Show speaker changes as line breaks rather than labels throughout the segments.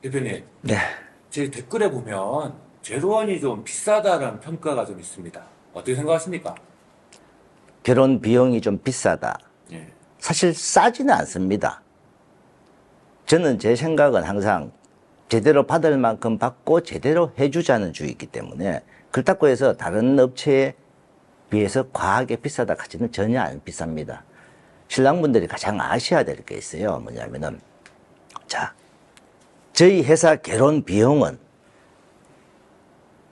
대표님,
네.
제 댓글에 보면 제로원이 좀 비싸다라는 평가가 좀 있습니다. 어떻게 생각하십니까?
결혼 비용이 좀 비싸다.
예.
사실 싸지는 않습니다. 저는 제 생각은 항상 제대로 받을 만큼 받고 제대로 해주자는 주의이기 때문에 그렇다고 해서 다른 업체에 비해서 과하게 비싸다 하지는 전혀 안 비쌉니다. 신랑분들이 가장 아셔야 될 게 있어요. 뭐냐면은, 자, 저희 회사 결혼 비용은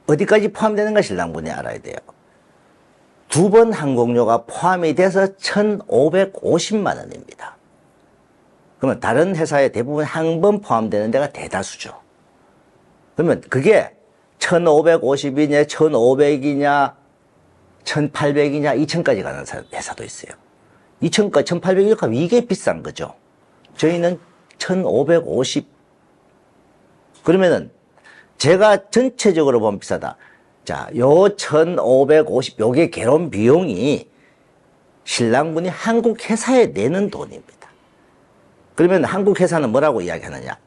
어디까지 포함되는가 신랑분이 알아야 돼요. 2번 항공료가 포함이 돼서 1,550만 원입니다. 그러면 다른 회사에 대부분 한 번 포함되는 데가 대다수죠. 그러면 그게 1,550이냐, 1,500이냐, 1,800이냐, 2,000까지 가는 회사도 있어요. 2,000까지, 1,800 이렇게 하면 이게 비싼 거죠. 저희는 1,550. 그러면은 제가 전체적으로 보면 비싸다. 자, 요 1,550, 요게 결혼 비용이 신랑분이 한국 회사에 내는 돈입니다. 그러면 한국 회사는 뭐라고 이야기하느냐?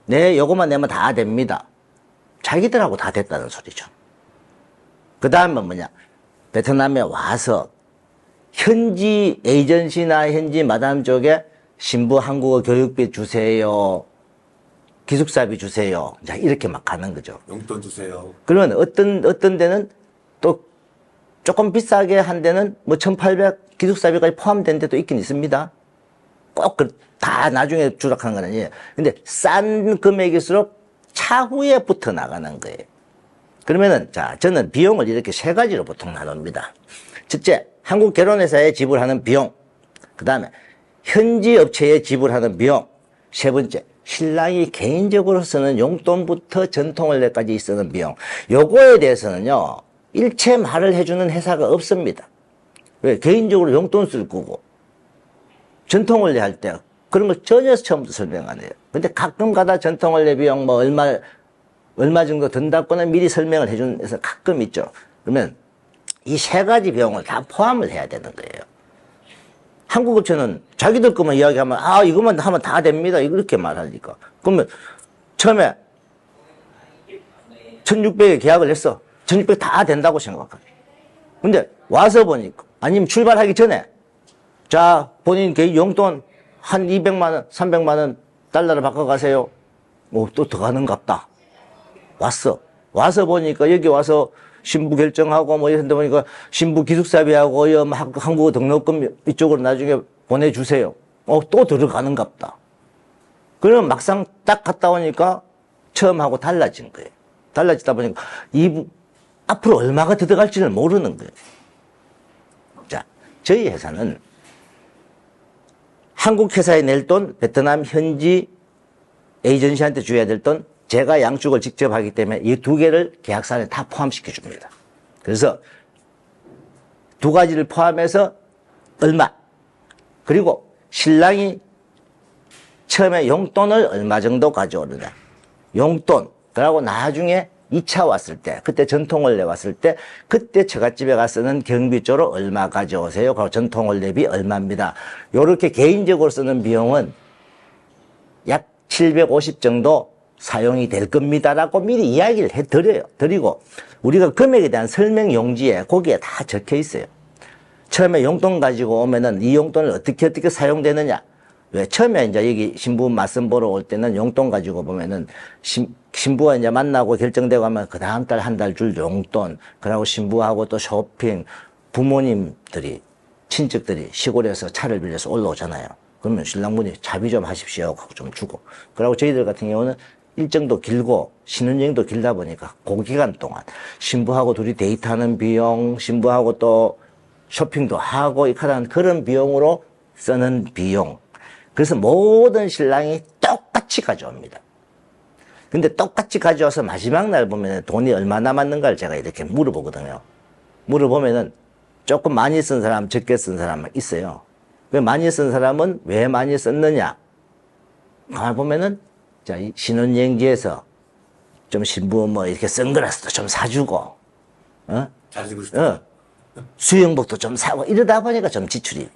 네, 요것만 내면 다 됩니다. 자기들하고 다 됐다는 소리죠. 그 다음은 뭐냐? 베트남에 와서 현지 에이전시나 현지 마담 쪽에 신부 한국어 교육비 주세요. 기숙사비 주세요. 자, 이렇게 막 가는 거죠.
용돈 주세요.
그러면 어떤 데는 또 조금 비싸게 한 데는 뭐 1,800 기숙사비까지 포함된 데도 있긴 있습니다. 꼭 다 나중에 주락하는 건 아니에요. 근데 싼 금액일수록 차후에 붙어 나가는 거예요. 그러면은, 자, 저는 비용을 이렇게 세 가지로 보통 나눕니다. 첫째, 한국 결혼회사에 지불하는 비용. 그 다음에 현지 업체에 지불하는 비용. 세 번째, 신랑이 개인적으로 쓰는 용돈부터 전통원래까지 쓰는 비용. 요거에 대해서는요, 일체 말을 해주는 회사가 없습니다. 왜? 개인적으로 용돈 쓸 거고, 전통원래 할 때 그런 걸 전혀 처음부터 설명 안 해요. 근데 가끔 가다 전통원래 비용 뭐 얼마 정도 든다거나 미리 설명을 해주는 회사 가끔 있죠. 그러면 이 세 가지 비용을 다 포함을 해야 되는 거예요. 한국 업체는 자기들 것만 이야기하면, 아, 이것만 하면 다 됩니다. 이렇게 말하니까. 그러면 처음에 1,600에 계약을 했어. 1,600 다 된다고 생각하게. 근데 와서 보니까, 아니면 출발하기 전에, 자, 본인 개인 용돈 한 200만 원, 300만 원 달러를 바꿔가세요. 또 더 가는갑다. 왔어. 와서 보니까 여기 와서 신부 결정하고 뭐 이런 데 보니까 신부 기숙사비하고 한국어 등록금 이쪽으로 나중에 보내주세요. 또 들어가는갑다. 그러면 막상 딱 갔다 오니까 처음하고 달라진 거예요. 달라지다 보니까 앞으로 얼마가 들어갈지를 모르는 거예요. 자, 저희 회사는 한국 회사에 낼 돈, 베트남 현지 에이전시한테 줘야 될 돈, 제가 양축을 직접 하기 때문에 이 두 개를 계약서 안에 다 포함시켜 줍니다. 그래서 두 가지를 포함해서 얼마, 그리고 신랑이 처음에 용돈을 얼마 정도 가져오느냐. 용돈, 그러고 나중에 2차 왔을 때, 그때 전통원래 왔을 때, 그때 처갓집에 가서는 경비 쪽으로 얼마 가져오세요. 그리고 전통원래비 얼마입니다. 요렇게 개인적으로 쓰는 비용은 약 750 정도 사용이 될 겁니다라고 미리 이야기를 드리고, 우리가 금액에 대한 설명 용지에 거기에 다 적혀 있어요. 처음에 용돈 가지고 오면은 이 용돈을 어떻게 사용되느냐. 왜? 처음에 이제 여기 신부 맞선 보러 올 때는 용돈 가지고 보면은 신부가 이제 만나고 결정되고 하면 그 다음 달 한 달 줄 용돈, 그러고 신부하고 또 쇼핑, 부모님들이, 친척들이 시골에서 차를 빌려서 올라오잖아요. 그러면 신랑분이 차비 좀 하십시오 하고 좀 주고. 그러고 저희들 같은 경우는 일정도 길고 신혼여행도 길다 보니까 그 기간 동안 신부하고 둘이 데이트하는 비용, 신부하고 또 쇼핑도 하고 이카라는 그런 비용으로 쓰는 비용. 그래서 모든 신랑이 똑같이 가져옵니다. 근데 똑같이 가져와서 마지막 날 보면 돈이 얼마 남았는가를 제가 이렇게 물어보거든요. 물어보면은 조금 많이 쓴 사람, 적게 쓴 사람 있어요. 왜 많이 쓴 사람은 왜 많이 썼느냐? 가만 보면은, 자, 신혼여행지에서 좀 신부 뭐 이렇게 선글라스도 좀 사주고,
잘해주고 싶다.
수영복도 좀 사고 이러다 보니까 좀 지출이.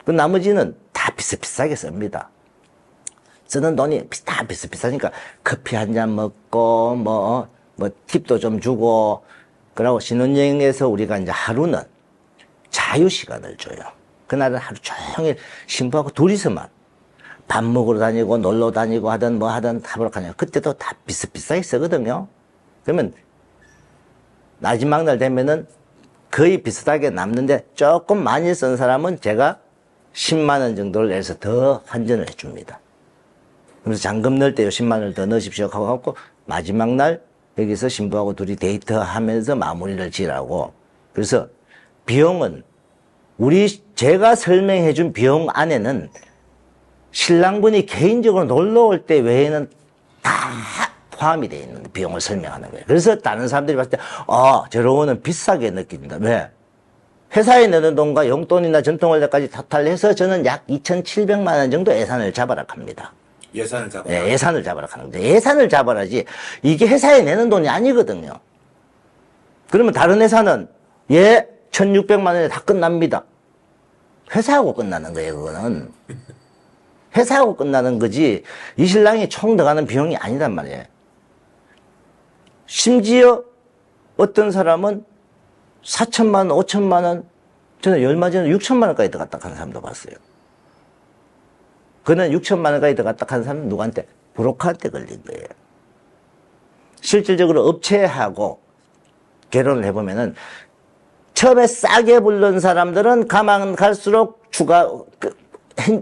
그 나머지는 다 비슷비슷하게 씁니다. 쓰는 돈이 다 비슷비슷하니까 커피 한 잔 먹고 뭐 팁도 좀 주고 그러고 신혼여행에서 우리가 이제 하루는 자유 시간을 줘요. 그날은 하루 종일 신부하고 둘이서만 밥 먹으러 다니고 놀러 다니고 하든 뭐 하든 하도록 하냐. 그때도 다 비슷비슷하게 쓰거든요. 그러면 마지막 날 되면은 거의 비슷하게 남는데 조금 많이 쓴 사람은 제가 10만 원 정도를 내서 더 환전을 해줍니다. 그래서 잔금 넣을 때 10만 원을 더 넣으십시오 하고 마지막 날 여기서 신부하고 둘이 데이트하면서 마무리를 지라고. 그래서 비용은 제가 설명해 준 비용 안에는 신랑분이 개인적으로 놀러 올 때 외에는 다 포함이 되어 있는 비용을 설명하는 거예요. 그래서 다른 사람들이 봤을 때, 저러고는 비싸게 느낀다. 왜? 회사에 내는 돈과 용돈이나 전통원래까지 토탈해서 저는 약 2,700만 원 정도 예산을 잡아라 합니다.
예산을 잡아.
예, 예산을 잡아라 하는 거죠. 예산을 잡아라지 이게 회사에 내는 돈이 아니거든요. 그러면 다른 회사는 1,600만 원에 다 끝납니다. 회사하고 끝나는 거예요, 그거는. 회사하고 끝나는 거지 이 신랑이 총 들어가는 비용이 아니란 말이에요. 심지어 어떤 사람은 4천만 원, 5천만 원, 저는 얼마 전에 6천만 원까지 들어갔다 하는 사람도 봤어요. 그는 6천만 원까지 들어갔다 하는 사람은 누구한테? 브로커한테 걸린 거예요. 실질적으로 업체하고 결혼을 해보면은 처음에 싸게 부른 사람들은 가면 갈수록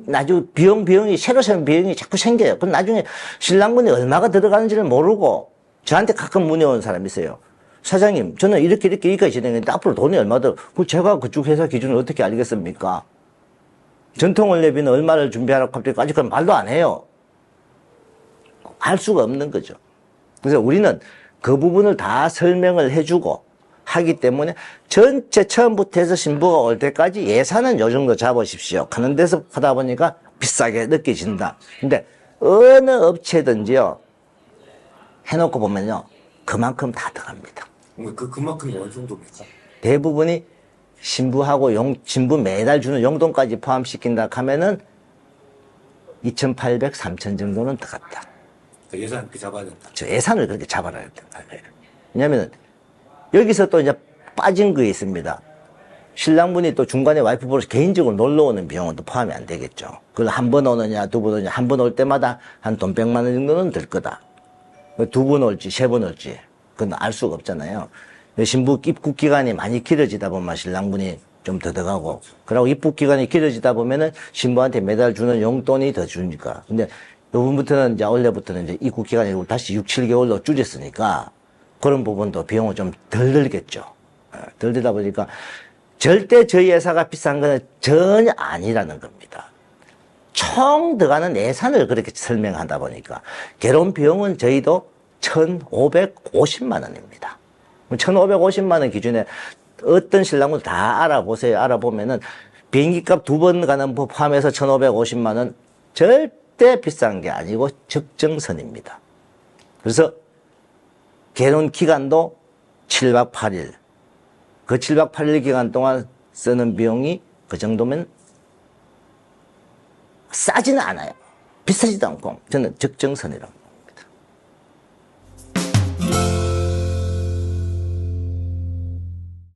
나중에 비용이 새로 비용이 자꾸 생겨요. 그럼 나중에 신랑분이 얼마가 들어가는지를 모르고 저한테 가끔 문의 온 사람이 있어요. 사장님, 저는 이렇게 여기까지 진행했는데 앞으로 돈이 얼마 더, 제가 그쪽 회사 기준을 어떻게 알겠습니까? 전통원래비는 얼마를 준비하라고 갑자기 아직 그런 말도 안 해요. 알 수가 없는 거죠. 그래서 우리는 그 부분을 다 설명을 해주고 하기 때문에 전체 처음부터 해서 신부가 올 때까지 예산은 요 정도 잡으십시오 하는 데서 하다 보니까 비싸게 느껴진다. 근데 어느 업체든지요 해놓고 보면요 그만큼 다 들어갑니다.
그만큼 어느 정도입니까?
대부분이 신부하고 신부 매달 주는 용돈까지 포함시킨다 하면은 2,800, 3,000 정도는 들어갔다.
예산 그렇게 잡아야 된다.
저 예산을 그렇게 잡아야 된다. 왜냐면은 여기서 또 이제 빠진 거 있습니다. 신랑분이 또 중간에 와이프 보러 개인적으로 놀러 오는 비용은 또 포함이 안 되겠죠. 그걸 한 번 오느냐, 두 번 오느냐, 한 번 올 때마다 한 돈 100만 원 정도는 들 거다. 두 번 올지, 세 번 올지, 그건 알 수가 없잖아요. 신부 입국 기간이 많이 길어지다 보면 신랑분이 좀 더 들어가고, 그러고 입국 기간이 길어지다 보면은 신부한테 매달 주는 용돈이 더 주니까. 근데 요번부터는 이제 원래부터는 이제 입국 기간이 다시 6, 7개월로 줄였으니까 그런 부분도 비용은 좀 덜 들겠죠. 덜 들다 보니까 절대 저희 회사가 비싼 건 전혀 아니라는 겁니다. 총 들어가는 예산을 그렇게 설명하다 보니까 결혼 비용은 저희도 1,550만 원입니다. 1,550만 원 기준에 어떤 신랑분 다 알아보세요. 알아보면은 비행기값 2번 가는 법 포함해서 1,550만 원 절대 비싼 게 아니고 적정선입니다. 그래서 결혼 기간도 7박 8일. 그 7박 8일 기간 동안 쓰는 비용이 그 정도면 싸지는 않아요. 비싸지도 않고 저는 적정선이라고.